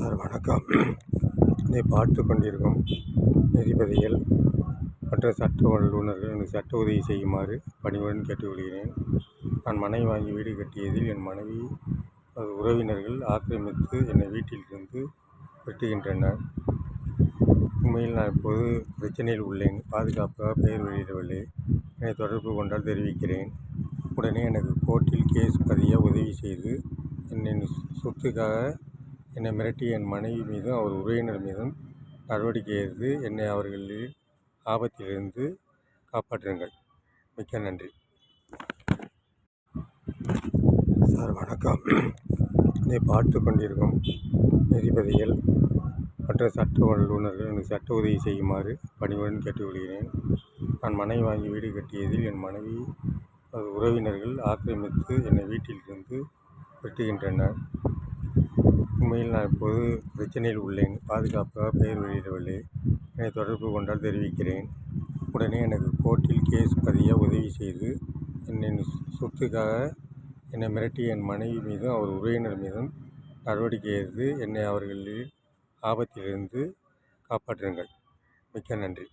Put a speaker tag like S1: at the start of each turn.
S1: Sir வணக்கம். இதை பார்த்து கொண்டிருக்கும் நீதிபதிகள் மற்ற சட்ட வல்லுநர்கள் எனக்கு சட்ட உதவி செய்யுமாறு பணிவுடன் கேட்டுக்கொள்கிறேன். நான் மனை வாங்கி வீடு கட்டியதில் என் மனைவி உறவினர்கள் ஆக்கிரமித்து என்னை வீட்டிலிருந்து வெட்டுகின்றனர். உண்மையில் நான் இப்போது பிரச்சனையில் உள்ளேன். பாதுகாப்பாக பெயர் வெளியிடவில்லை. என்னை தொடர்பு கொண்டால் தெரிவிக்கிறேன். உடனே எனக்கு கோர்ட்டில் கேஸ் பதிய உதவி செய்து என்னை சொத்துக்காக என்னை மிரட்டிய என் மனைவி மீதும் அவர் உறவினர் மீதும் நடவடிக்கை எடுத்து என்னை அவர்களின் ஆபத்திலிருந்து காப்பாற்றுங்கள். மிக்க நன்றி. சார் வணக்கம். இதை பார்த்து கொண்டிருக்கும் நீதிபதிகள் மற்ற சட்ட வல்லுநர்கள் எனக்கு சட்ட உதவி செய்யுமாறு பணிவுடன் கேட்டுக்கொள்கிறேன். நான் மனை வாங்கி வீடு கட்டியதில் என் மனைவி உறவினர்கள் ஆக்கிரமித்து என்னை வீட்டிலிருந்து வெட்டுகின்றனர். உண்மையில் நான் இப்போது பிரச்சனையில் உள்ளேன். பாதுகாப்பாக பெயர் வெளியிடவில்லை. என்னை தொடர்பு கொண்டால் தெரிவிக்கிறேன். உடனே எனக்கு கோர்ட்டில் கேஸ் பதிய உதவி செய்து என்னை சொத்துக்காக என்னை மிரட்டிய என் மனைவி மீதும் அவர் உறவினர் மீதும் நடவடிக்கை எடுத்து என்னை அவர்களின் ஆபத்திலிருந்து காப்பாற்றுங்கள். மிக்க நன்றி.